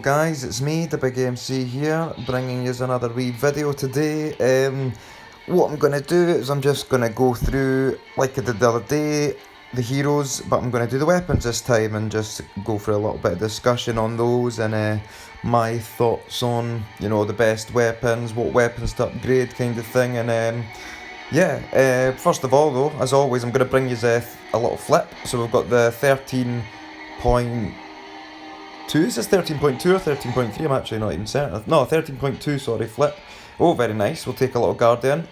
guys, it's me, the Big MC here, bringing you another wee video today. What I'm going to do is I'm just going to go through, like I did the other day, the heroes, but I'm going to do the weapons this time and just go for a little bit of discussion on those and my thoughts on, the best weapons, what weapons to upgrade kind of thing. And first of all though, as always, I'm going to bring you a little flip. So we've got the 13.2, is this 13.2 or 13.3? I'm actually not even certain. No, 13.2, sorry, flip. Oh, very nice. We'll take a little Guardian.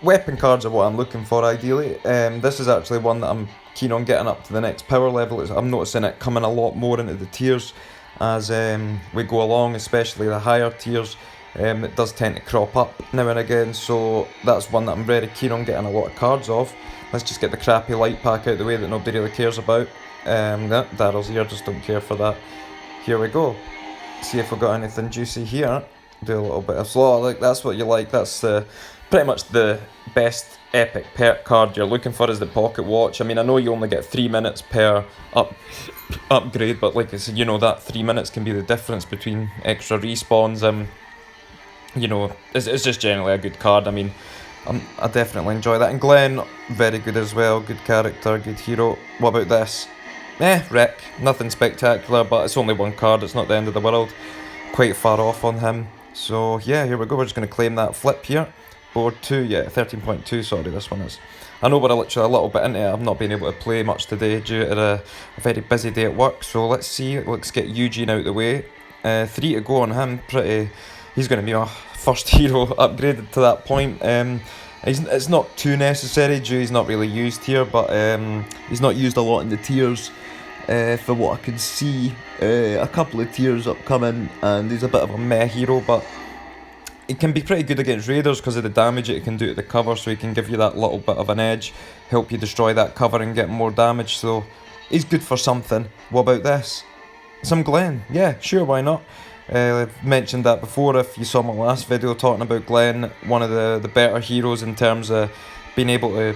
Weapon cards are what I'm looking for ideally. This is actually one that I'm keen on getting up to the next power level. I'm noticing it coming a lot more into the tiers as we go along, especially the higher tiers. It does tend to crop up now and again, so that's one that I'm very keen on getting a lot of cards of. Let's just get the crappy light pack out the way that nobody really cares about. Daryl's here, just don't care for that. Here we go. See if we've got anything juicy here. Do a little bit of slow, like that's what you like. That's pretty much the best epic perk card you're looking for is the pocket watch. I mean, I know you only get 3 minutes per upgrade, but like I said, that 3 minutes can be the difference between extra respawns. It's just generally a good card. I mean, I definitely enjoy that. And Glenn, very good as well. Good character, good hero. What about this? Rick. Nothing spectacular, but it's only one card. It's not the end of the world. Quite far off on him. So, yeah, here we go. We're just going to claim that flip here. Board 2, 13.2, sorry, this one is. I know we're literally a little bit into it. I've not been able to play much today due to a very busy day at work. So, let's see. Let's get Eugene out of the way. 3 to go on him. He's going to be my first hero upgraded to that point. It's not too necessary due he's not really used here, but he's not used a lot in the tiers. For what I can see, a couple of tiers upcoming, and he's a bit of a meh hero, but it can be pretty good against raiders because of the damage it can do to the cover, so he can give you that little bit of an edge, help you destroy that cover and get more damage, so he's good for something. What about this? Some Glenn. Yeah, sure, why not? I've mentioned that before if you saw my last video talking about Glenn, one of the better heroes in terms of being able to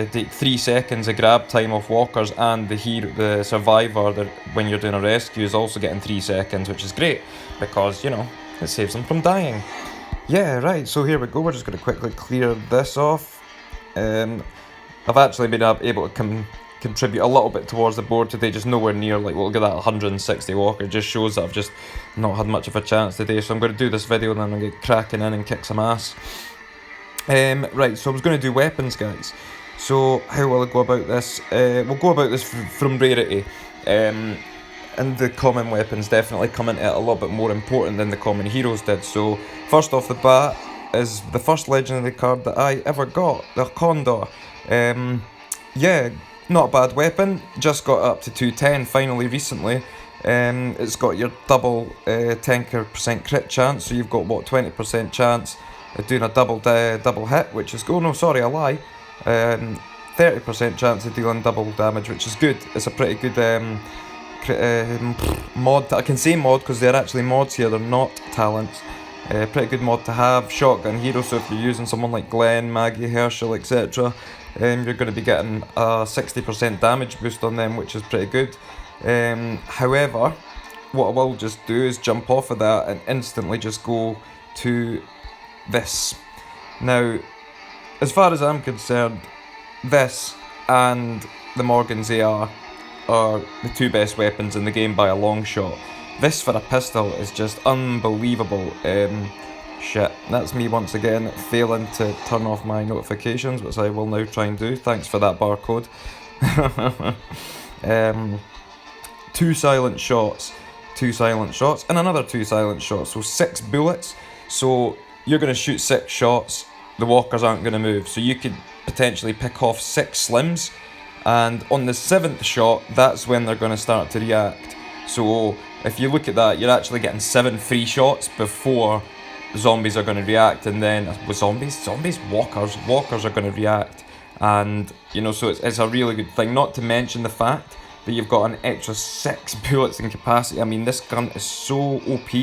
take 3 seconds of grab time off walkers, and the survivor when you're doing a rescue is also getting 3 seconds, which is great because it saves them from dying. Yeah, right, so here we go. We're just going to quickly clear this off. I've actually been able to contribute a little bit towards the board today, just nowhere near, like, we'll get that 160 walker. It just shows that I've just not had much of a chance today, so I'm going to do this video and then I'll get cracking in and kick some ass. Right, so I was going to do weapons, guys. So how will I go about this? We'll go about this from rarity. And the common weapons definitely come into it a little bit more important than the common heroes did. So first off the bat is the first legendary card that I ever got, the Condor. Not a bad weapon, just got up to 210 finally recently. It's got your double 10% crit chance, so you've got 20% chance of doing a double hit, which is 30% chance of dealing double damage, which is good. It's a pretty good mod. I can say mod because they're actually mods here, they're not talents. Pretty good mod to have. Shotgun hero, so if you're using someone like Glenn, Maggie, Herschel, etc., you're going to be getting a 60% damage boost on them, which is pretty good. However, what I will just do is jump off of that and instantly just go to this. Now, as far as I'm concerned, this and the Morgan's AR are the 2 best weapons in the game by a long shot. This for a pistol is just unbelievable. Shit, that's me once again failing to turn off my notifications, which I will now try and do. Thanks for that barcode. 2 silent shots, and another 2 silent shots, so 6 bullets. So you're going to shoot 6 shots, the walkers aren't going to move, so you could potentially pick off 6 slims, and on the 7th shot, that's when they're going to start to react. So if you look at that, you're actually getting 7 free shots before zombies are going to react, and then with walkers are going to react, and so it's a really good thing. Not to mention the fact that you've got an extra 6 bullets in capacity. I mean, this gun is so OP.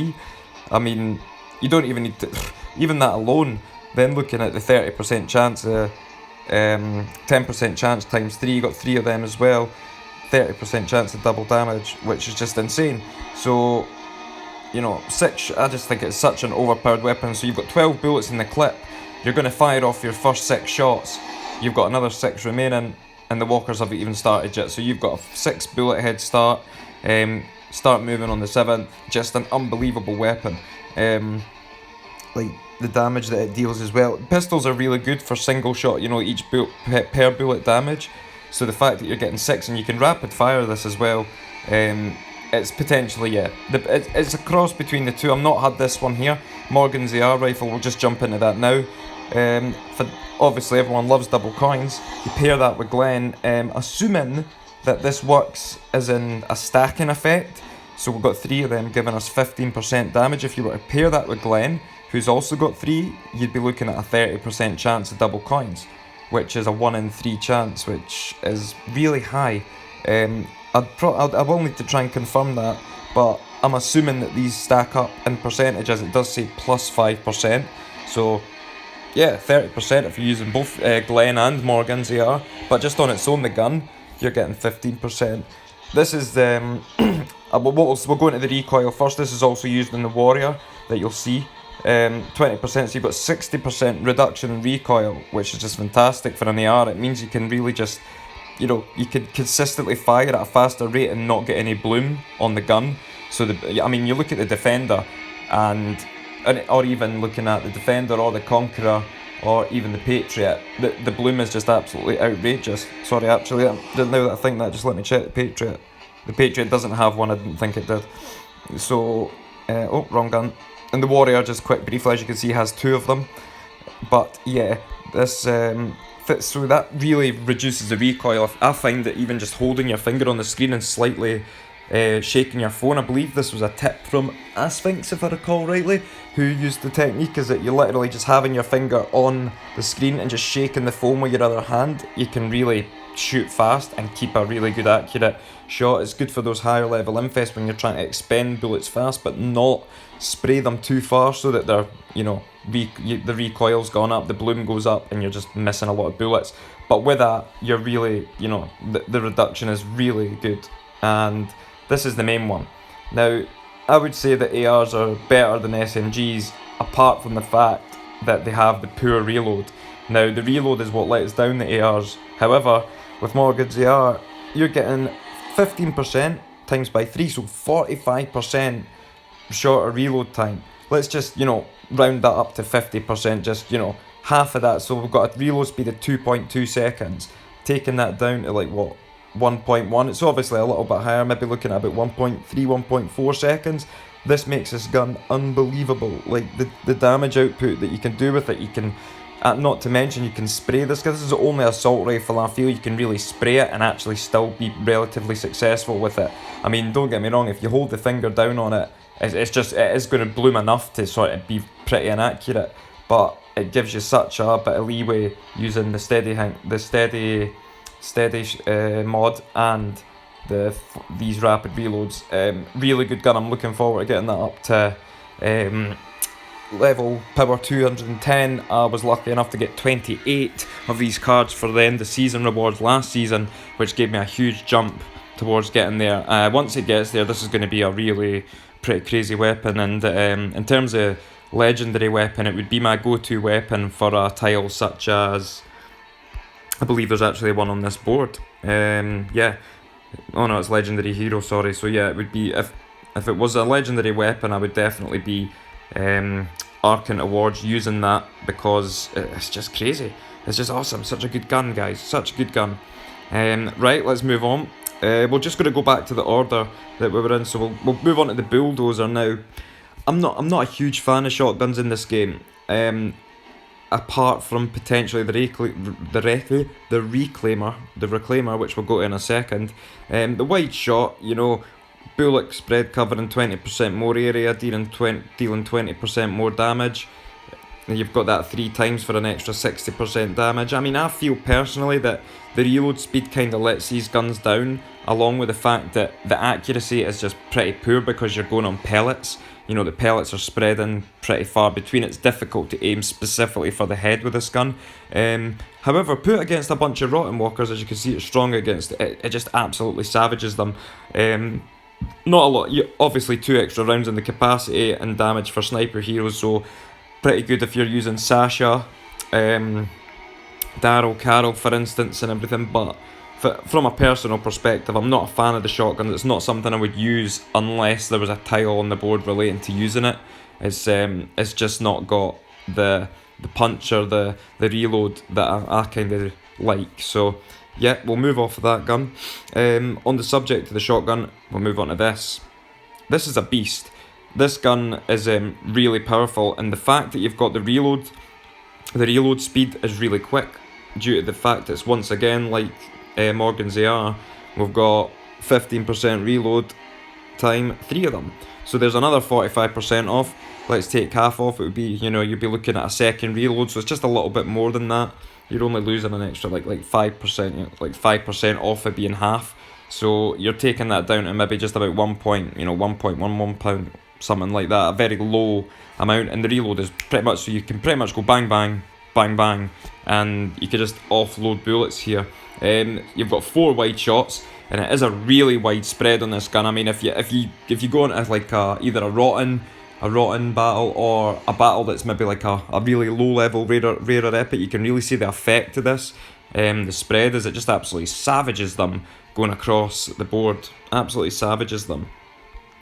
I mean, you don't even need to, even that alone. Then looking at the 30% chance, 10% chance times 3, you got 3 of them as well. 30% chance of double damage, which is just insane. So, you know, I just think it's such an overpowered weapon. So you've got 12 bullets in the clip, you're going to fire off your first 6 shots, you've got another 6 remaining, and the walkers haven't even started yet, so you've got a 6 bullet head start. Start moving on the 7th, just an unbelievable weapon. Like the damage that it deals as well. Pistols are really good for single shot, you know, each per bullet damage. So the fact that you're getting 6 and you can rapid fire this as well, it's potentially, yeah, it's a cross between the two. I've not had this one here, Morgan's AR rifle, we'll just jump into that now. For obviously everyone loves double coins, you pair that with Glenn, assuming that this works as in a stacking effect. So we've got 3 of them giving us 15% damage. If you were to pair that with Glenn, who's also got 3, you'd be looking at a 30% chance of double coins, which is a 1 in 3 chance, which is really high. I will need to try and confirm that, but I'm assuming that these stack up in percentages. It does say plus 5%, so yeah, 30% if you're using both Glenn and Morgan's AR, but just on its own, the gun, you're getting 15%. This is we'll go into the recoil first. This is also used in the Warrior that you'll see. 20%, so you've got 60% reduction in recoil, which is just fantastic for an AR. It means you can really just, you know, you can consistently fire at a faster rate and not get any bloom on the gun. So I mean, you look at the Defender, or even looking at the Defender or the Conqueror, or even the Patriot, the bloom is just absolutely outrageous. Sorry, actually, now that I think that, just let me check the Patriot. The Patriot doesn't have one, I didn't think it did. So, oh, wrong gun. And the Warrior, just quick briefly, as you can see, has 2 of them. But yeah, this so that really reduces the recoil. I find that even just holding your finger on the screen and slightly shaking your phone, I believe this was a tip from Asphinx, if I recall rightly, who used the technique, is that you're literally just having your finger on the screen and just shaking the phone with your other hand. You can really shoot fast and keep a really good accurate shot. It's good for those higher level infests when you're trying to expend bullets fast, but not spray them too far so that they're, you know, the recoil's gone up, the bloom goes up, and you're just missing a lot of bullets. But with that, you're really, you know, the reduction is really good, and this is the main one. Now, I would say that ARs are better than SMGs, apart from the fact that they have the poor reload. Now, the reload is what lets down the ARs. However, with Morgan's AR, you're getting 15% times by 3, so 45% shorter reload time. Let's just, you know, round that up to 50%, just, you know, half of that. So we've got a reload speed of 2.2 seconds. Taking that down to like, what, 1.1, it's obviously a little bit higher, maybe looking at about 1.3, 1.4 seconds. This makes this gun unbelievable. Like the damage output that you can do with it, you can, not to mention you can spray this, because this is the only assault rifle I feel you can really spray it and actually still be relatively successful with it. I mean, don't get me wrong, if you hold the finger down on it, it is going to bloom enough to sort of be pretty inaccurate, but it gives you such a bit of leeway using the steady mod and these rapid reloads. Really good gun. I'm looking forward to getting that up to level power 210. I was lucky enough to get 28 of these cards for the end of season rewards last season, which gave me a huge jump towards getting there. Once it gets there, this is going to be a really pretty crazy weapon, and in terms of legendary weapon, it would be my go-to weapon for a tile such as, I believe there's actually one on this board. Yeah. Oh no, it's legendary hero, sorry. So yeah, it would be, if it was a legendary weapon, I would definitely be arcing towards using that, because it's just crazy. It's just awesome. Such a good gun, guys. Such a good gun. Right, let's move on. We're just going to go back to the order that we were in, so we'll move on to the bulldozer now. I'm not a huge fan of shotguns in this game. Apart from potentially the reclaimer, which we'll go to in a second. The wide shot, you know, bullet spread covering 20% more area, dealing 20% more damage. And you've got that 3 times for an extra 60% damage. I mean, I feel personally that the reload speed kind of lets these guns down along with the fact that the accuracy is just pretty poor because you're going on pellets. You know, the pellets are spreading pretty far between. It's difficult to aim specifically for the head with this gun. However, put against a bunch of Rotten Walkers, as you can see, it's strong against it. It just absolutely savages them. Not a lot. Obviously, 2 extra rounds in the capacity and damage for sniper heroes, so pretty good if you're using Sasha, Daryl, Carol, for instance, and everything. But from a personal perspective, I'm not a fan of the shotgun. It's not something I would use unless there was a tile on the board relating to using it. It's just not got the punch or the reload that I kind of like. So yeah, we'll move off of that gun. On the subject of the shotgun, we'll move on to this. This is a beast. This gun is really powerful, and the fact that you've got the reload speed is really quick due to the fact it's once again like Morgan's AR. We've got 15% reload time, 3 of them. So there's another 45% off. Let's take half off. It would be, you'd be looking at a second reload, so it's just a little bit more than that. You're only losing an extra like 5%, like 5% off it being half. So you're taking that down to maybe just about 1.11 pound, something like that, a very low amount. And the reload is pretty much, so you can pretty much go bang bang, bang bang, and you can just offload bullets here. You've got 4 wide shots, and it is a really wide spread on this gun. I mean, if you go into like either a rotten battle or a battle that's maybe like a really low level rarer epic, you can really see the effect of this. The spread is, it just absolutely savages them going across the board, absolutely savages them.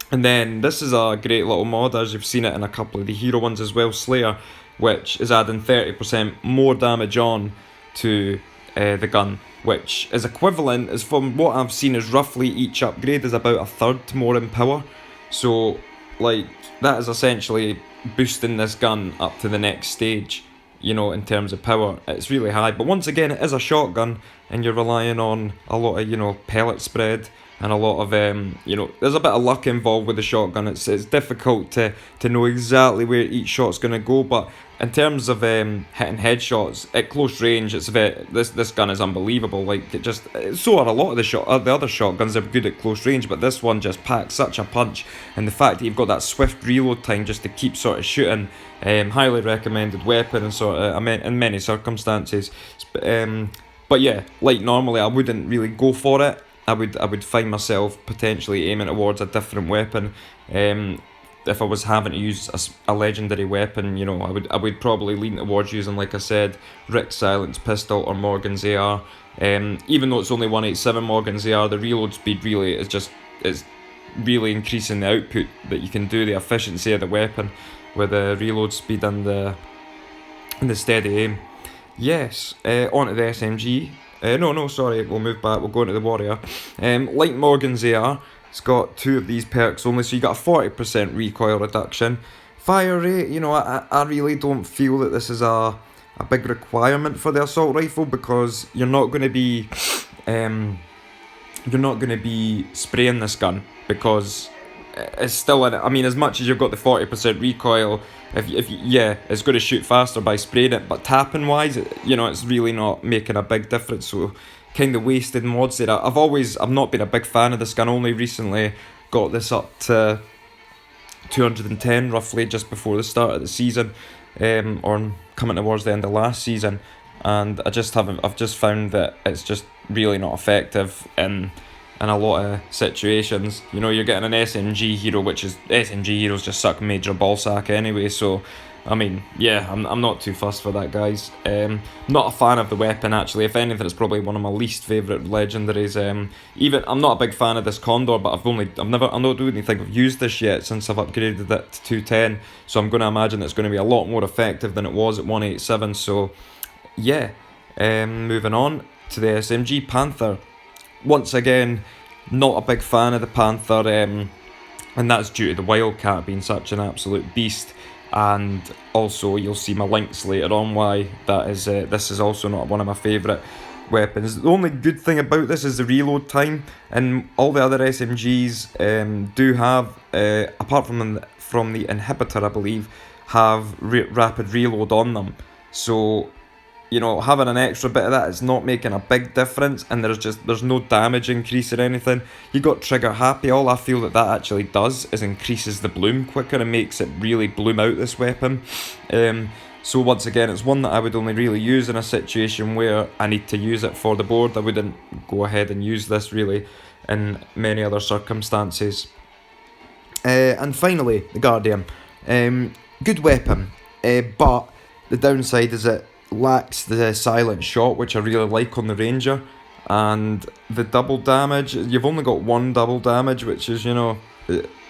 And then this is a great little mod, as you've seen it in a couple of the hero ones as well, Slayer, which is adding 30% more damage on to the gun, which is equivalent, as from what I've seen, is roughly each upgrade is about 1/3 more in power. So like that is essentially boosting this gun up to the next stage, in terms of power. It's really high, but once again, it is a shotgun, and you're relying on a lot of pellet spread and a lot of there's a bit of luck involved with the shotgun. It's difficult to know exactly where each shot's going to go, but in terms of hitting headshots at close range, this gun is unbelievable. Like, so are a lot of the other shotguns are good at close range, but this one just packs such a punch, and the fact that you've got that swift reload time just to keep sort of shooting, highly recommended weapon and sort of in many circumstances. But yeah, like normally I wouldn't really go for it. I would find myself potentially aiming towards a different weapon. If I was having to use a legendary weapon, I would probably lean towards using, like I said, Rick's Silence Pistol or Morgan's AR. Even though it's only 187 Morgan's AR, the reload speed really is really increasing the output that you can do, the efficiency of the weapon with the reload speed and the steady aim. Yes, onto the SMG. Sorry, we'll move back, we'll go into the Warrior. Like Morgan's AR, it's got 2 of these perks only, so you got a 40% recoil reduction. Fire rate, I really don't feel that this is a big requirement for the assault rifle, because you're not going to be spraying this gun, because it's still in it. I mean, as much as you've got the 40% recoil, it's going to shoot faster by spraying it, but tapping wise, it's really not making a big difference. So kind of wasted mods there. I've not been a big fan of this gun. Only recently got this up to 210 roughly just before the start of the season, or coming towards the end of last season, and I've just found that it's just really not effective in a lot of situations. You're getting an SMG hero, SMG heroes just suck major ballsack anyway, so I mean, yeah, I'm not too fussed for that, guys. Not a fan of the weapon, actually. If anything, it's probably one of my least favourite legendaries. I'm not a big fan of this Condor, but I don't really think I've used this yet since I've upgraded it to 210, so I'm going to imagine it's going to be a lot more effective than it was at 187, so yeah. Moving on to the SMG Panther. Once again, not a big fan of the Panther, and that's due to the Wildcat being such an absolute beast. And also, you'll see my links later on why that is. This is also not one of my favourite weapons. The only good thing about this is the reload time, and all the other SMGs do have, apart from the Inhibitor, I believe, have rapid reload on them. So you know, having an extra bit of that is not making a big difference, and there's no damage increase or anything. You got trigger happy. All I feel that actually does is increases the bloom quicker and makes it really bloom out this weapon. So once again, it's one that I would only really use in a situation where I need to use it for the board. I wouldn't go ahead and use this really in many other circumstances. And finally, the Guardian. Good weapon, but the downside is it lacks the silent shot, which I really like on the Ranger, and the double damage. You've only got one double damage, which is, you know,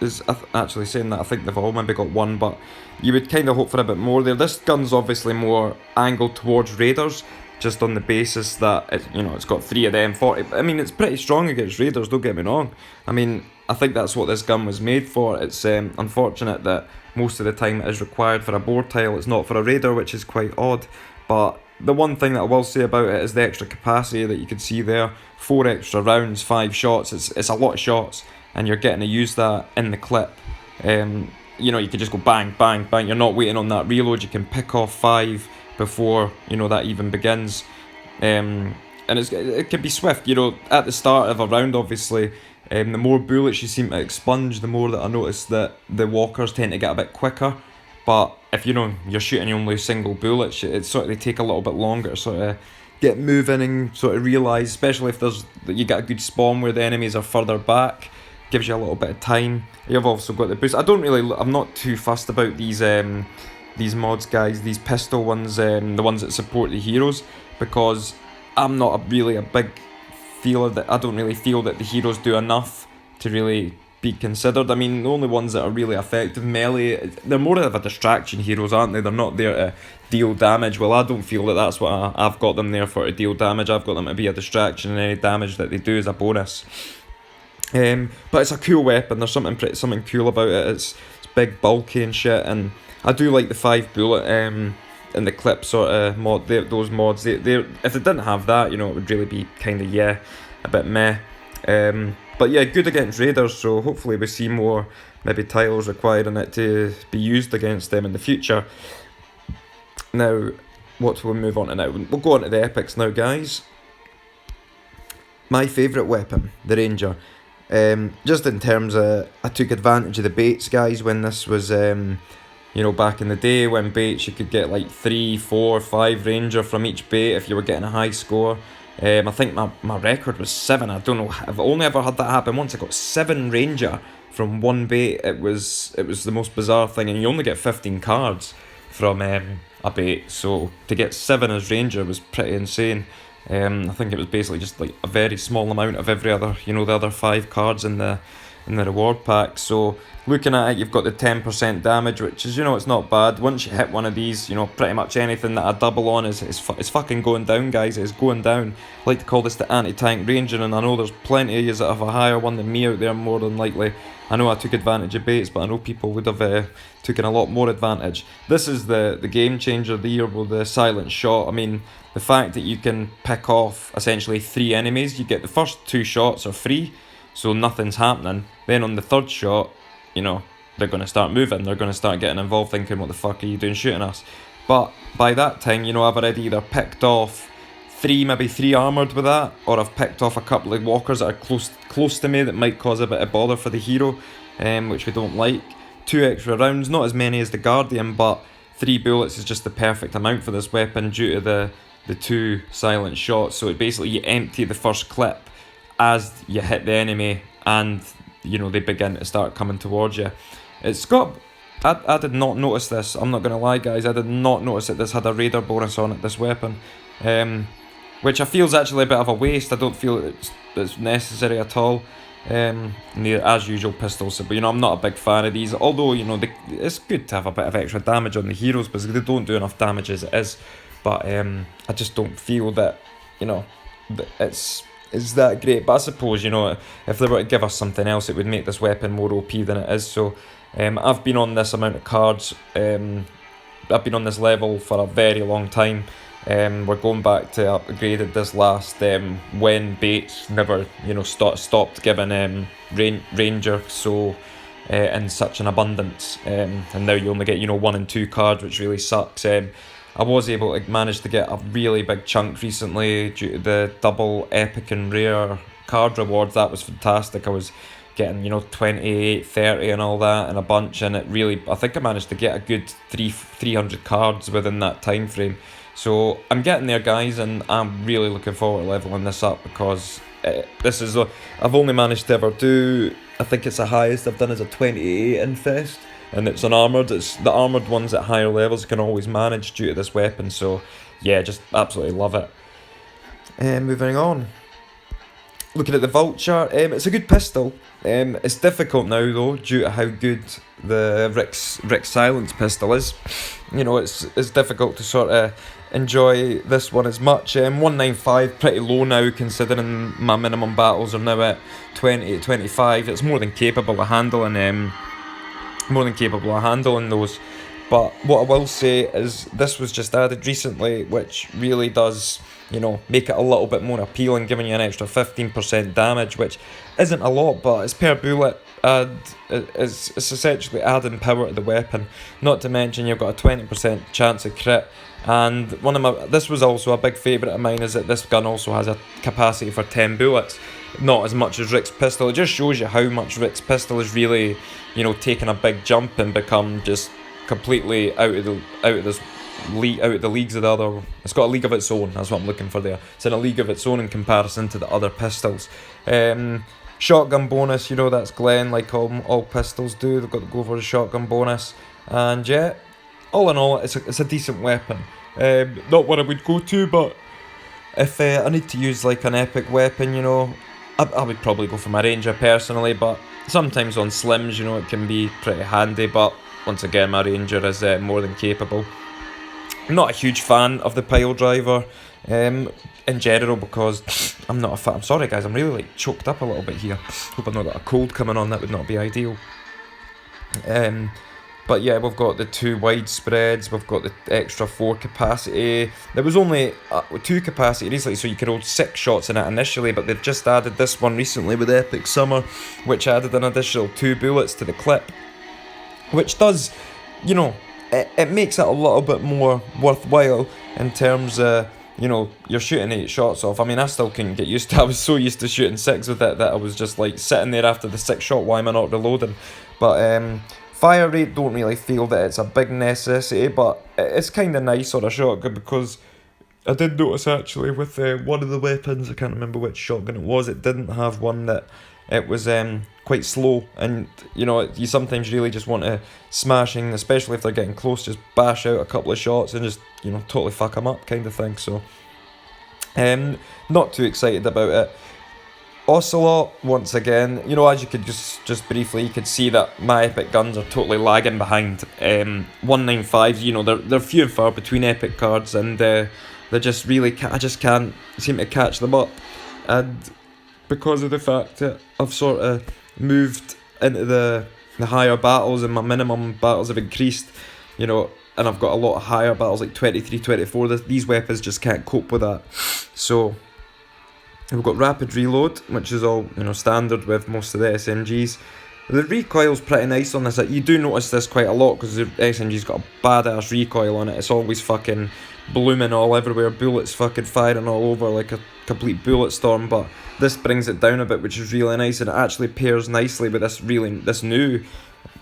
is actually saying that I think they've all maybe got one, but you would kind of hope for a bit more there. This gun's obviously more angled towards Raiders, just on the basis that it's got 3 of them. 40. I mean, it's pretty strong against Raiders. Don't get me wrong. I mean, I think that's what this gun was made for. It's unfortunate that most of the time it is required for a board tile. It's not for a Raider, which is quite odd. But the one thing that I will say about it is the extra capacity that you can see there. 4 extra rounds, 5 shots. It's a lot of shots, and you're getting to use that in the clip. You know, you can just go bang, bang, bang. You're not waiting on that reload. You can pick off 5 before, you know, that even begins. And it can be swift. You know, at the start of a round, obviously, the more bullets you seem to expunge, the more that I notice that the walkers tend to get a bit quicker. But if you're shooting only single bullets, they take a little bit longer to sort of get moving and sort of realise, especially if you get a good spawn where the enemies are further back, gives you a little bit of time. You've also got the boost. I'm not too fussed about these mods, guys, these pistol ones, the ones that support the heroes, because I'm not really a big feeler that I don't really feel that the heroes do enough to really be considered. I mean, the only ones that are really effective melee, they're more of a distraction heroes, aren't they? They're not there to deal damage. Well, I don't feel that that's what I've got them there for, to deal damage. I've got them to be a distraction, and any damage that they do is a bonus. But it's a cool weapon. There's something cool about it. It's big, bulky and shit, and I do like the 5 bullet in the clip sort of mod. Those mods, they if they didn't have that, you know, it would really be kind of a bit meh. But yeah, good against Raiders, so hopefully we see more maybe tiles requiring it to be used against them in the future. Now, what will we move on to now? We'll go on to the epics now, guys. My favourite weapon, the Ranger. Just in terms of, I took advantage of the baits, guys, when this was, back in the day when baits you could get like 3, 4, 5 Ranger from each bait if you were getting a high score. I think my record was 7. I don't know, I've only ever had that happen once. I got 7 Ranger from one bait. It was the most bizarre thing, and you only get 15 cards from a bait, so to get 7 as Ranger was pretty insane. I think it was basically just like a very small amount of every other, the other 5 cards in the reward pack. So looking at it, you've got the 10% damage, which is, it's not bad. Once you hit one of these, pretty much anything that I double on is fucking going down, guys. It's going down. I like to call this the anti-tank Ranger, and I know there's plenty of you that have a higher one than me out there, more than likely. I know I took advantage of baits, but I know people would have taken a lot more advantage. This is the game changer here with the silent shot. I mean, the fact that you can pick off essentially 3 enemies, you get the first 2 shots are free, so nothing's happening. Then on the 3rd shot, they're going to start moving, they're going to start getting involved, thinking, what the fuck are you doing shooting us? But by that time, I've already either picked off 3 armoured with that, or I've picked off a couple of walkers that are close to me that might cause a bit of bother for the hero, which we don't like. 2 extra rounds, not as many as the Guardian, but 3 bullets is just the perfect amount for this weapon due to the 2 silent shots. So it basically, you empty the first clip as you hit the enemy, and they begin to start coming towards you. It's got, I did not notice this, I'm not going to lie, guys, I did not notice that this had a Raider bonus on it, this weapon, which I feel is actually a bit of a waste. I don't feel it's necessary at all. Neither, as usual, pistols, but I'm not a big fan of these, although it's good to have a bit of extra damage on the heroes, because they don't do enough damage as it is. But I just don't feel that it's that great. But I suppose, if they were to give us something else, it would make this weapon more OP than it is. So I've been on this amount of cards, I've been on this level for a very long time. We're going back to upgraded this last when baits never stopped giving Ranger so in such an abundance, and now you only get 1 and 2 cards, which really sucks. I was able to manage to get a really big chunk recently due to the double epic and rare card rewards. That was fantastic. I was getting 28, 30 and all that in a bunch, and it really, I think I managed to get a good 300 cards within that time frame. So I'm getting there, guys, and I'm really looking forward to leveling this up, because this is I've only managed to ever do, I think it's the highest I've done is a 28 infest, and it's an armoured. It's the armoured ones at higher levels can always manage due to this weapon. So yeah, just absolutely love it. Moving on, looking at the Vulture, it's a good pistol. It's difficult now though due to how good the Rick's Silence pistol is. It's difficult to sort of enjoy this one as much. 195, pretty low now considering my minimum battles are now at 20 to 25. It's more than capable of handling those. But what I will say is this was just added recently, which really does, make it a little bit more appealing, giving you an extra 15% damage, which isn't a lot, but it's per bullet, and it's essentially adding power to the weapon. Not to mention you've got a 20% chance of crit. And this was also a big favourite of mine, is that this gun also has a capacity for 10 bullets. Not as much as Rick's pistol. It just shows you how much Rick's pistol is really, taking a big jump and become just completely out of the leagues of the other. It's got a league of its own. That's what I'm looking for there. It's in a league of its own in comparison to the other pistols. Shotgun bonus, that's Glenn, like all pistols do. They've got to go for the shotgun bonus, and yeah, all in all, it's a decent weapon. Not what I would go to, but if I need to use like an epic weapon, I would probably go for my Ranger personally. But sometimes on slims, it can be pretty handy. But once again, my Ranger is more than capable. I'm not a huge fan of the pile driver in general, because I'm not a fan. I'm sorry guys, I'm really choked up a little bit here. Hope I've not got a cold coming on. That would not be ideal. But yeah, we've got the 2 wide spreads, we've got the extra 4 capacity. There was only 2 capacity recently, so you could hold 6 shots in it initially, but they've just added this one recently with Epic Summer, which added an additional 2 bullets to the clip, which does, it makes it a little bit more worthwhile in terms of, you're shooting 8 shots off. I mean, I still couldn't get used to it. I was so used to shooting 6 with it that I was just like sitting there after the 6th shot, why am I not reloading? But fire rate, don't really feel that it's a big necessity, but it's kind of nice on a shotgun, because I did notice actually with one of the weapons, I can't remember which shotgun it was, it didn't have one that it was quite slow, and you sometimes really just want to smashing, especially if they're getting close, just bash out a couple of shots and just totally fuck them up kind of thing. So not too excited about it. Ocelot, once again, as you could just briefly, you could see that my epic guns are totally lagging behind. 195s, they're few and far between epic cards, and they just really I just can't seem to catch them up. And because of the fact that I've sort of moved into the higher battles, and my minimum battles have increased, and I've got a lot of higher battles like 23, 24, these weapons just can't cope with that. So we've got rapid reload, which is all standard with most of the SMGs. The recoil's pretty nice on this. You do notice this quite a lot, because the SMG's got a badass recoil on it. It's always fucking blooming all everywhere, bullets fucking firing all over like a complete bullet storm. But this brings it down a bit, which is really nice, and it actually pairs nicely with this new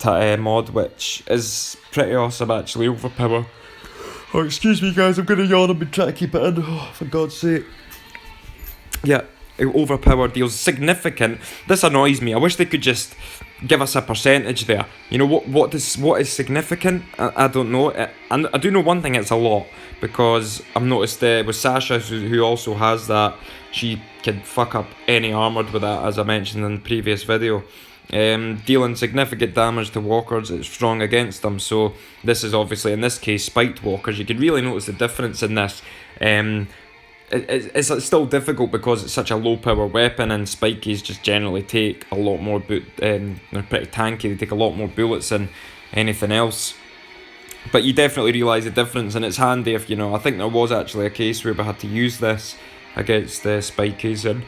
mod, which is pretty awesome actually. Overpower. Oh, excuse me guys, I'm gonna yawn. I've been trying to keep it in. Oh, for God's sake. Yeah, overpower deals significant. This annoys me. I wish they could just give us a percentage there. What is significant? I don't know. And I do know one thing, it's a lot, because I've noticed with Sasha, who also has that, she can fuck up any armoured with that, as I mentioned in the previous video. Dealing significant damage to walkers, it's strong against them. So this is obviously, in this case, spiked walkers. You can really notice the difference in this. It's still difficult because it's such a low power weapon, and spikies just generally take a lot more they're pretty tanky, they take a lot more bullets than anything else. But you definitely realise the difference, and it's handy if, I think there was actually a case where we had to use this against the spikies, and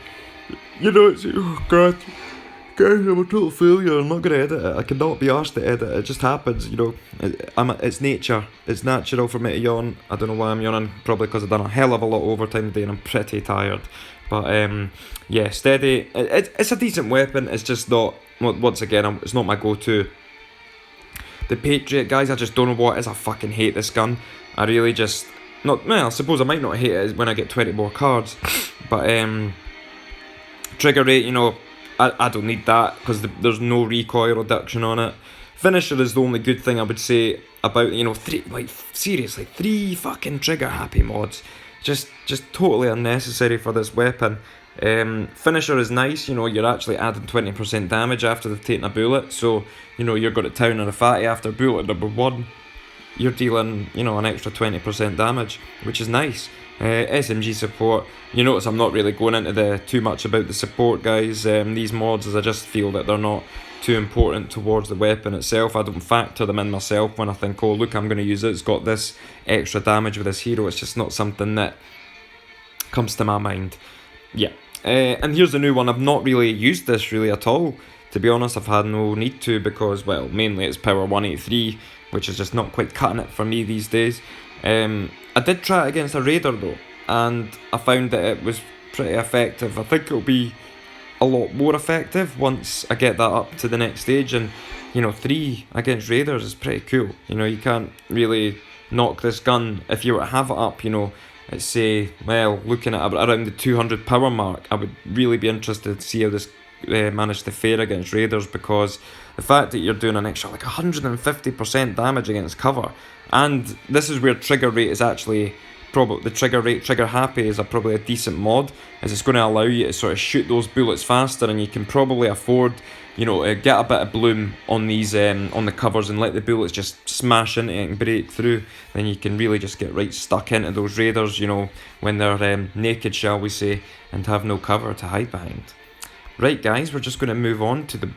it's, oh god, guys, I'm a total failure. I'm not gonna edit it. I cannot be asked to edit it. It just happens, you know. It's nature. It's natural for me to yawn. I don't know why I'm yawning. Probably because I've done a hell of a lot of overtime today and I'm pretty tired. But yeah, steady. It's a decent weapon. It's just not. Once again, it's not my go-to. The Patriot, guys, I just don't know what it is. I fucking hate this gun. I really just not. Well, I suppose I might not hate it when I get 20 more cards, but trigger rate, you know. I don't need that because there's no recoil reduction on it. Finisher is the only good thing I would say about, you know, seriously, 3 fucking trigger happy mods. Just totally unnecessary for this weapon. Finisher is nice, you know, you're actually adding 20% damage after they've taken a bullet, so, you know, you're going to town on a fatty after bullet number 1. You're dealing, you know, an extra 20% damage, which is nice. SMG support, you notice I'm not really going into too much about the support, guys. These mods, as I just feel that they're not too important towards the weapon itself. I don't factor them in myself when I think, oh look, I'm going to use it, it's got this extra damage with this hero. It's just not something that comes to my mind. Yeah. And here's the new one. I've not really used this really at all, to be honest. I've had no need to because, well, mainly it's power 183, which is just not quite cutting it for me these days. I did try it against a raider though, and I found that it was pretty effective. I think it'll be a lot more effective once I get that up to the next stage, and you know, 3 against raiders is pretty cool. You know, you can't really knock this gun. If you were to have it up, you know, let's say, well, looking at around the 200 power mark, I would really be interested to see how this managed to fare against raiders, because the fact that you're doing an extra like 150% damage against cover, and this is where trigger rate is actually probably trigger happy is probably a decent mod, as it's going to allow you to sort of shoot those bullets faster, and you can probably afford, you know, to get a bit of bloom on these on the covers and let the bullets just smash into it and break through. Then you can really just get right stuck into those raiders, you know, when they're naked, shall we say, and have no cover to hide behind. Right, guys, we're just going to move on to the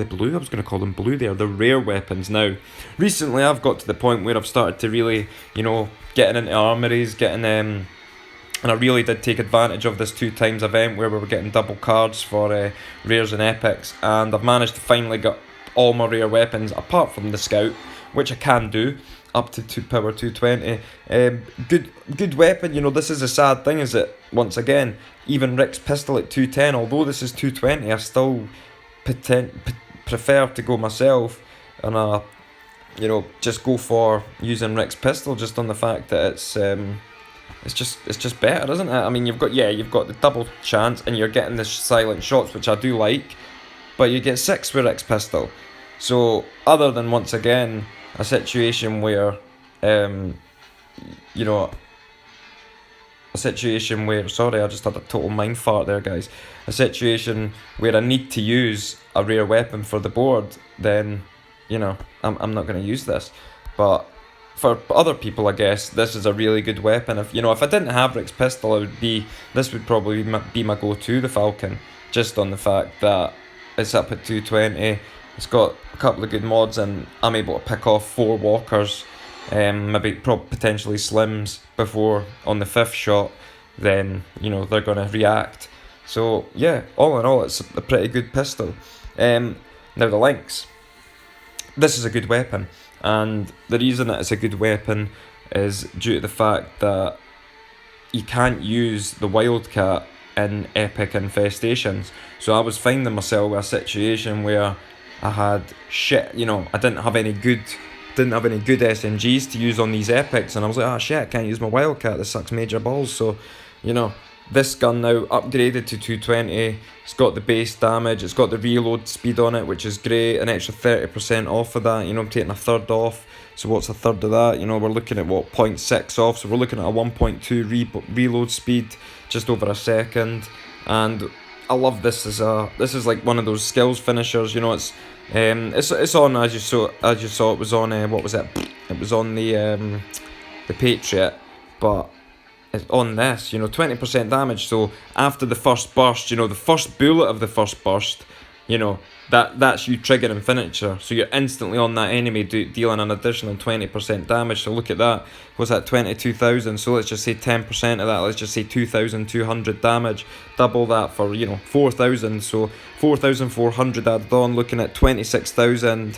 blue. I was going to call them blue there, the rare weapons. Now, recently I've got to the point where I've started to really, you know, getting into armories, and I really did take advantage of this 2x event where we were getting double cards for rares and epics, and I've managed to finally get all my rare weapons apart from the scout, which I can do up to power 220. Good weapon. You know, this is a sad thing, is that once again, even Rick's pistol at 210, although this is 220, I still prefer to go myself and you know, just go for using Rick's pistol, just on the fact that it's just better, isn't it? I mean, you've got the double chance and you're getting the silent shots, which I do like, but you get 6 with Rick's pistol. So other than, once again, a situation where you know, sorry, I just had a total mind fart there, guys. A situation where I need to use a rare weapon for the board, then, you know, I'm not going to use this. But for other people, I guess this is a really good weapon. If I didn't have Rick's pistol, this would probably be my go-to, the Falcon, just on the fact that it's up at 220. It's got a couple of good mods, and I'm able to pick off 4 walkers, maybe potentially slims before on the 5th shot. Then, you know, they're going to react. So yeah, all in all, it's a pretty good pistol. Now the Lynx. This is a good weapon, and the reason that it's a good weapon is due to the fact that you can't use the Wildcat in epic infestations. So I was finding myself with a situation where I had shit, you know, I didn't have any good SMGs to use on these epics, and I was like, shit, I can't use my Wildcat, this sucks major balls. So, you know, this gun now upgraded to 220, it's got the base damage, it's got the reload speed on it, which is great, an extra 30% off of that. You know, I'm taking a third off, so what's a third of that? You know, we're looking at 0.6 off, so we're looking at a 1.2 reload speed, just over a second. And I love this this is like one of those skills finishers. You know, it's on, as you saw it was on what was it? It was on the Patriot, but it's on this, you know, 20% damage. So after the first burst, you know, the first bullet of the first burst you know, that's you triggering finisher. So you're instantly on that enemy, dealing an additional 20% damage. So look at that. What's that, 22,000? So let's just say 10% of that. Let's just say 2,200 damage. Double that for, 4,000. So 4,400 added on, looking at 26,000,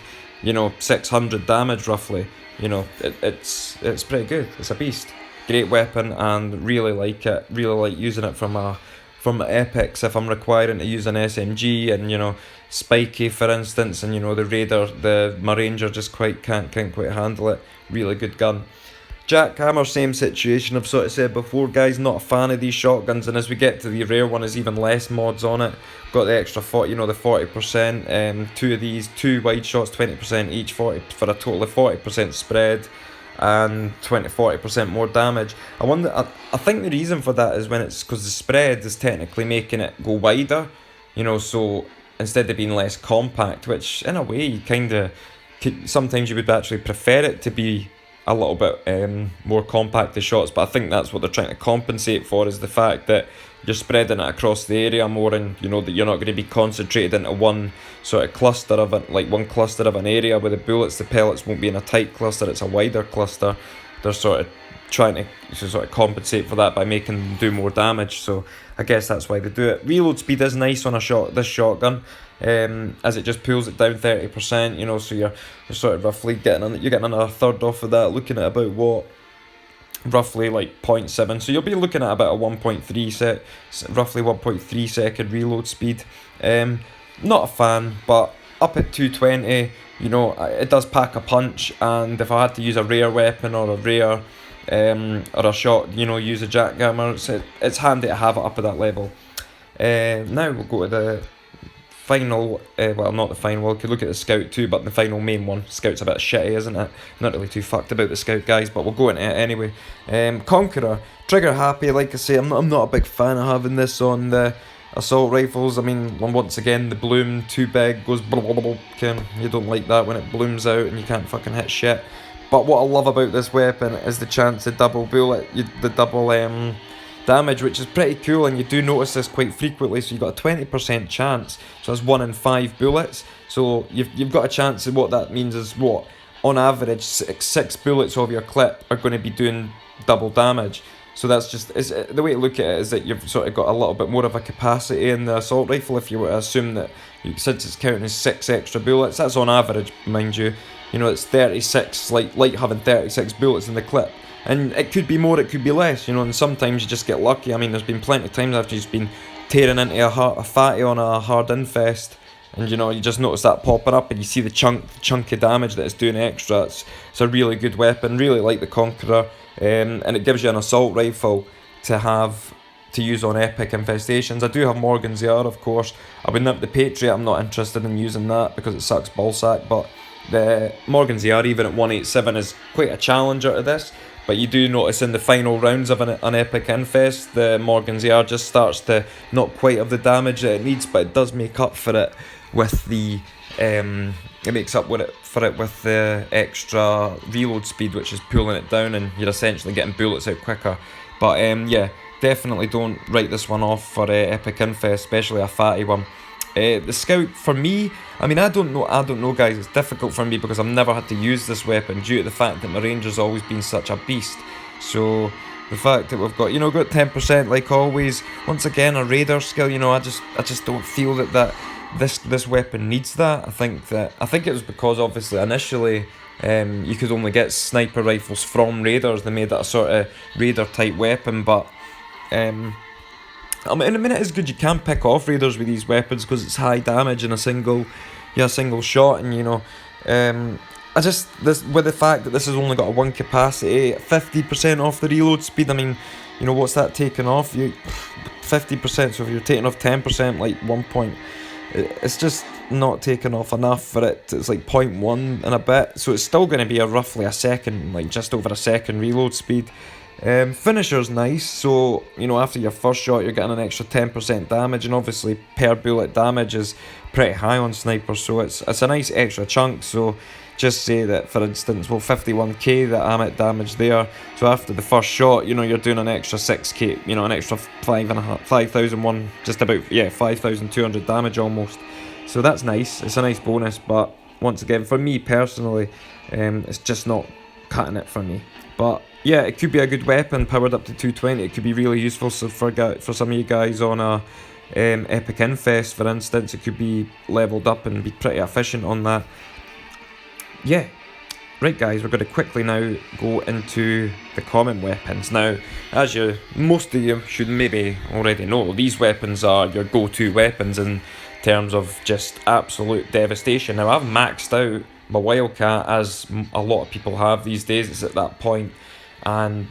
600 damage roughly. It's pretty good. It's a beast. Great weapon, and really like it. Really like using it from epics if I'm requiring to use an SMG and spiky for instance, and my ranger just can't quite handle it. Really good gun. Jackhammer, same situation. I've sort of said before, guys, not a fan of these shotguns, and as we get to the rare one, there's even less mods on it. Got the extra 40, the 40%. Two of these, two wide shots, 20% each, 40 for a total of 40% spread, and 40% more damage. I think the reason for that is because the spread is technically making it go wider, so instead of being less compact, which in a way sometimes you would actually prefer it to be a little bit more compact, the shots, but I think that's what they're trying to compensate for, is the fact that you're spreading it across the area more, and that you're not going to be concentrated into one sort of cluster of it, like one cluster of an area with the pellets won't be in a tight cluster, it's a wider cluster. They're sort of trying to sort of compensate for that by making them do more damage, so I guess that's why they do it. Reload speed is nice on this shotgun, as it just pulls it down 30%, so you're sort of roughly getting another third off of that, looking at about roughly like 0.7, so you'll be looking at about a 1.3 second reload speed. Not a fan, but up at 220, it does pack a punch, and if I had to use a rare weapon or a rare or a shot, use a jackhammer, it's handy to have it up at that level. Now we'll go to the final, well, not the final, we could look at the Scout too, but the final main one. Scout's a bit shitty, isn't it? Not really too fucked about the Scout, guys, but we'll go into it anyway. Conqueror, trigger happy, like I say, I'm not a big fan of having this on the assault rifles. I mean, once again, the bloom too big, goes blah blah blah, you don't like that when it blooms out and you can't fucking hit shit. But what I love about this weapon is the chance of double bullet, the double damage, which is pretty cool, and you do notice this quite frequently. So you've got a 20% chance, so that's 1 in 5 bullets. So you've got a chance, and what that means is on average, six bullets of your clip are going to be doing double damage. So that's just, the way to look at it is that you've sort of got a little bit more of a capacity in the assault rifle, if you were to assume that, since it's counting as 6 extra bullets, that's on average, mind you. It's 36, like having 36 bullets in the clip. And it could be more, it could be less, and sometimes you just get lucky. I mean, there's been plenty of times I've just been tearing into a fatty on a hard infest, and you just notice that popping up, and you see the chunky damage that it's doing extra. It's a really good weapon, really like the Conqueror, and it gives you an assault rifle to use on epic infestations. I do have Morgan's ER, of course. I would nip the Patriot, I'm not interested in using that because it sucks ballsack, but the Morgan's ER, even at 187, is quite a challenger to this. But you do notice in the final rounds of an epic infest, the Morgan's ER just starts to not quite have the damage that it needs, but it does make up for it with the with the extra reload speed, which is pulling it down, and you're essentially getting bullets out quicker. But yeah, definitely don't write this one off for epic infest, especially a fatty one. The Scout, for me, I mean, I don't know, guys. It's difficult for me because I've never had to use this weapon due to the fact that my Ranger's always been such a beast. So the fact that we've got, got 10% like always. Once again, a Raider skill. I just don't feel that this weapon needs that. I think it was because obviously initially you could only get sniper rifles from Raiders. They made that a sort of Raider type weapon, but I mean, in a minute, it's good. You can pick off Raiders with these weapons because it's high damage in a single shot, and with the fact that this has only got a 1 capacity, 50% off the reload speed. I mean, what's that taking off? 50%. So if you're taking off 10%, like 1 point, it's just not taking off enough for it. It's like 0.1 and a bit. So it's still going to be roughly a second, like just over a second reload speed. Finisher's nice, so after your first shot you're getting an extra 10% damage, and obviously per bullet damage is pretty high on snipers, so it's a nice extra chunk. So just say that, for instance, 51k that I'm at damage there, so after the first shot you're doing an extra 6k, an extra 5,001, just about 5,200 damage almost. So that's nice. It's a nice bonus, but once again, for me personally, it's just not cutting it for me. But yeah, it could be a good weapon powered up to 220. It could be really useful for some of you guys on a Epic Infest, for instance. It could be leveled up and be pretty efficient on that. Yeah. Right guys, we're going to quickly now go into the common weapons. Now, as most of you should maybe already know, these weapons are your go-to weapons in terms of just absolute devastation. Now, I've maxed out my Wildcat, as a lot of people have these days. It's at that point, and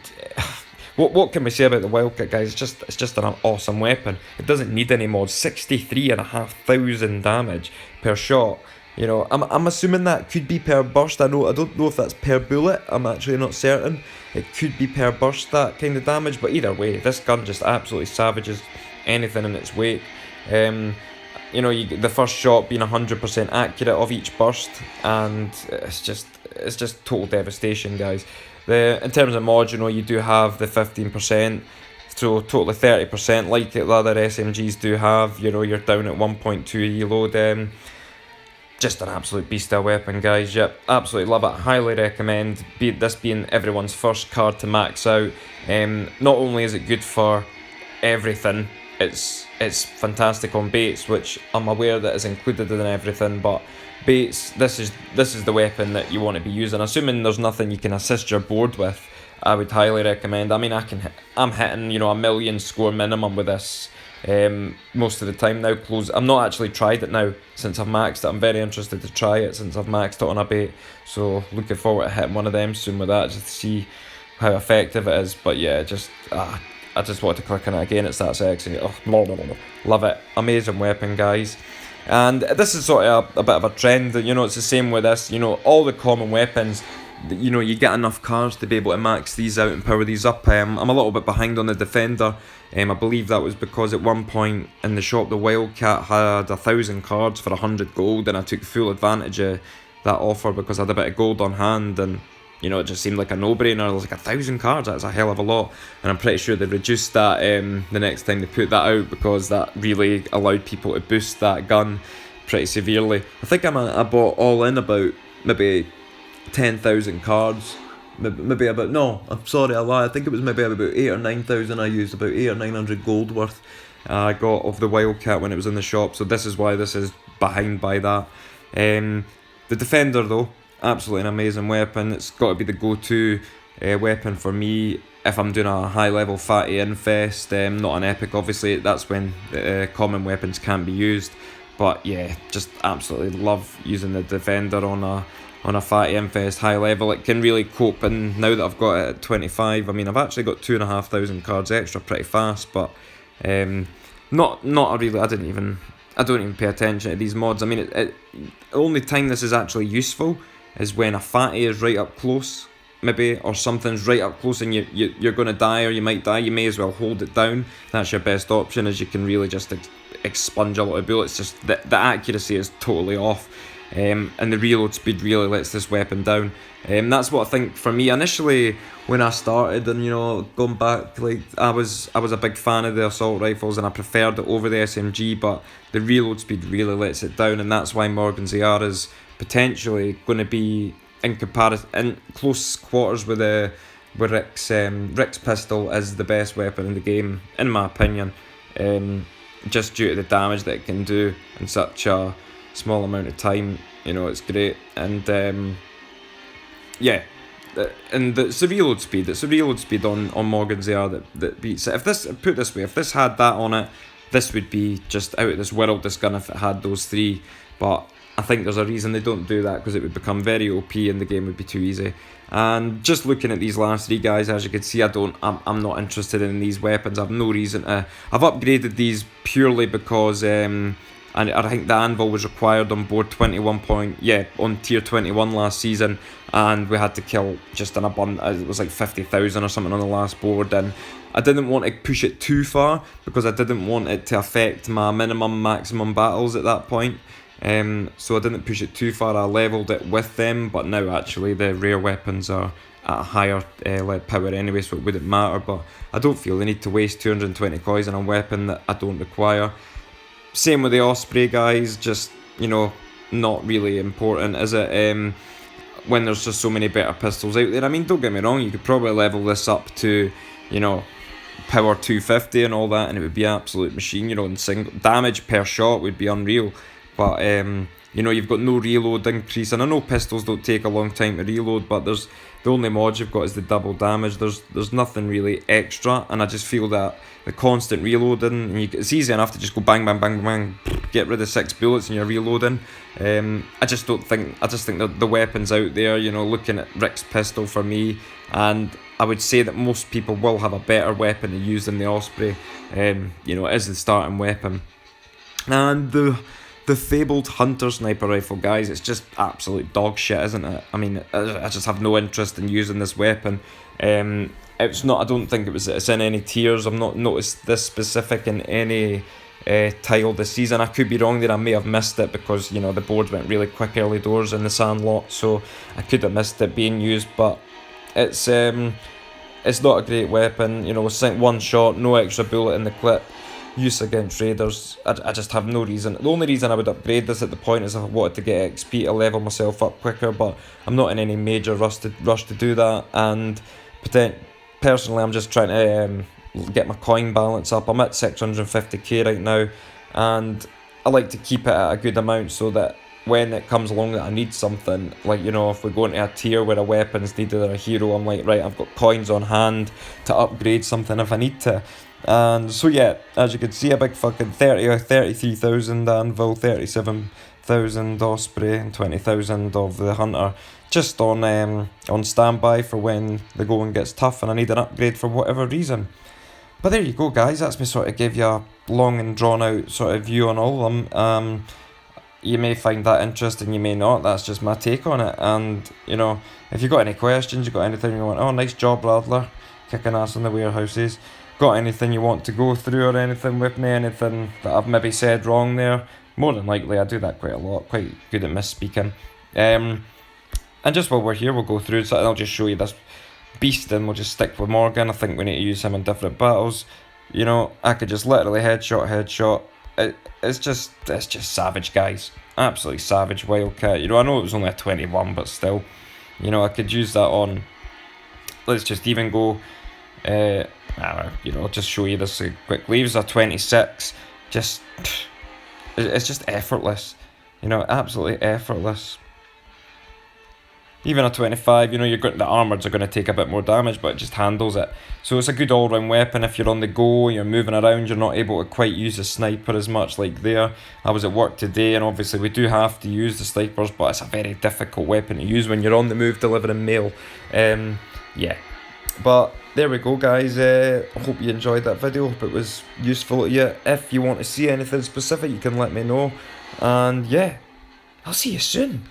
what can we say about the Wildcat, guys? It's just an awesome weapon. It doesn't need any mods. 63,500 damage per shot. You know, I'm assuming that could be per burst. I don't know if that's per bullet. I'm actually not certain. It could be per burst, that kind of damage. But either way, this gun just absolutely savages anything in its wake. You know, you get the first shot being 100% accurate of each burst, and it's just total devastation, guys. In terms of mods, you know, you do have the 15%. So totally 30%, like the other SMGs do have. You know, you're down at 1.2 reload. Just an absolute beast of a weapon, guys. Yep, absolutely love it. Highly recommend. This being everyone's first card to max out. Not only is it good for everything, it's fantastic on baits, which I'm aware that is included in everything. But baits, this is the weapon that you want to be using. Assuming there's nothing you can assist your board with, I would highly recommend. I mean, I'm hitting, you know, 1 million score minimum with this. Most of the time now. I'm not actually tried it now since I've maxed it. I'm very interested to try it since I've maxed it on a bait, so looking forward to hitting one of them soon with that, just to see how effective it is. But yeah, I just wanted to click on it again. It's that sexy. Oh, love it. Amazing weapon, guys. And this is sort of a bit of a trend. You know, it's the same with this. You know, all the common weapons, you know, you get enough cards to be able to max these out and power these up. I'm a little bit behind on the Defender. I believe that was because at one point in the shop the Wildcat had 1,000 cards for 100 gold, and I took full advantage of that offer because I had a bit of gold on hand, and you know, it just seemed like a no-brainer. I was like, 1,000 cards, that's a hell of a lot. And I'm pretty sure they reduced that the next time they put that out, because that really allowed people to boost that gun pretty severely. I think I bought all in about maybe 10,000 cards. Maybe about, no, I'm sorry, I lie. I think it was maybe about 8 or 9,000 I used, about 800 or 900 gold worth I got of the Wildcat when it was in the shop. So this is why this is behind by that. The Defender though, absolutely an amazing weapon. It's got to be the go-to weapon for me if I'm doing a high level fatty infest. Not an epic, obviously, that's when common weapons can't be used. But yeah, just absolutely love using the Defender on a fatty infest high level. It can really cope, and now that I've got it at 25, I mean, I've actually got 2,500 cards extra pretty fast, but not really. I don't even pay attention to these mods. I mean, the only time this is actually useful is when a fatty is right up close, maybe, or something's right up close and you're going to die, or you might die. You may as well hold it down. That's your best option, as you can really just expunge a lot of bullets. Just the accuracy is totally off. And the reload speed really lets this weapon down. That's what I think for me initially when I started, and you know, going back, like I was a big fan of the assault rifles and I preferred it over the SMG, but the reload speed really lets it down, and that's why Morgan's AR is potentially going to be in close quarters with Rick's pistol is the best weapon in the game, in my opinion. Just due to the damage that it can do in such a small amount of time, you know, it's great. And yeah, and it's the reload speed. It's the reload speed on Morgan's AR that beats it. If this had that on it, this would be just out of this world, this gun, if it had those three. But I think there's a reason they don't do that, because it would become very OP and the game would be too easy. And just looking at these last three guys, as you can see, I'm not interested in these weapons. I've no reason to. I've upgraded these purely because and I think the anvil was required on board 21 on tier 21 last season, and we had to kill just an abundant, it was like 50,000 or something on the last board, and I didn't want to push it too far because I didn't want it to affect my maximum battles at that point. So I didn't push it too far. I leveled it with them, but now actually the rare weapons are at a higher power anyway, so it wouldn't matter. But I don't feel the need to waste 220 coins on a weapon that I don't require. Same with the Osprey, guys. Just you know, not really important, is it? When there's just so many better pistols out there. I mean, don't get me wrong, you could probably level this up to, you know, power 250 and all that, and it would be an absolute machine, you know, and single damage per shot would be unreal. But you know, you've got no reload increase, and I know pistols don't take a long time to reload, but there's the only mod you've got is the double damage. There's nothing really extra, and I just feel that the constant reloading, and it's easy enough to just go bang bang bang bang, get rid of 6 bullets and you're reloading. I just think that the weapons out there, you know, looking at Rick's pistol for me, and I would say that most people will have a better weapon to use than the Osprey. You know, it is the starting weapon. And the fabled hunter sniper rifle, guys, it's just absolute dog shit, isn't it? I mean, I just have no interest in using this weapon. It's not. I don't think it's in any tiers. I've not noticed this specific in any tile this season. I could be wrong there. I may have missed it because, you know, the board went really quick early doors in the sandlot, so I could have missed it being used. But it's not a great weapon. You know, one shot, no extra bullet in the clip. Use against raiders. I just have no reason. The only reason I would upgrade this at the point is if I wanted to get XP to level myself up quicker, but I'm not in any major rush to do that. And personally, I'm just trying to get my coin balance up. I'm at 650k right now, and I like to keep it at a good amount so that when it comes along that I need something, like, you know, if we go into a tier where a weapon's needed or a hero, I'm like, right, I've got coins on hand to upgrade something if I need to. And so yeah, as you can see, a big fucking 33,000 anvil, 37,000 osprey, and 20,000 of the hunter, just on standby for when the going gets tough and I need an upgrade for whatever reason. But there you go, guys. That's me sort of give you a long and drawn out sort of view on all of them. You may find that interesting, you may not. That's just my take on it. And, you know, if you got any questions, you got anything you want, oh, nice job, Radler, kicking ass in the warehouses. Got anything you want to go through or anything with me, anything that I've maybe said wrong there? More than likely, I do that quite a lot, quite good at misspeaking. And just while we're here, we'll go through something. I'll just show you this beast, and we'll just stick with Morgan. I think we need to use him in different battles. You know, I could just literally headshot. It's just savage, guys. Absolutely savage Wildcat. You know, I know it was only a 21, but still, you know, I could use that on. Let's just even go. You know, I'll just show you this quickly. It was a 26. It's just effortless. You know, absolutely effortless. Even a 25, you know, the armoreds are going to take a bit more damage, but it just handles it. So it's a good all-round weapon. If you're on the go, you're moving around, you're not able to quite use the sniper as much like there. I was at work today, and obviously we do have to use the snipers, but it's a very difficult weapon to use when you're on the move delivering mail. Yeah. But there we go, guys. I hope you enjoyed that video. Hope it was useful to you. If you want to see anything specific, you can let me know. And yeah, I'll see you soon.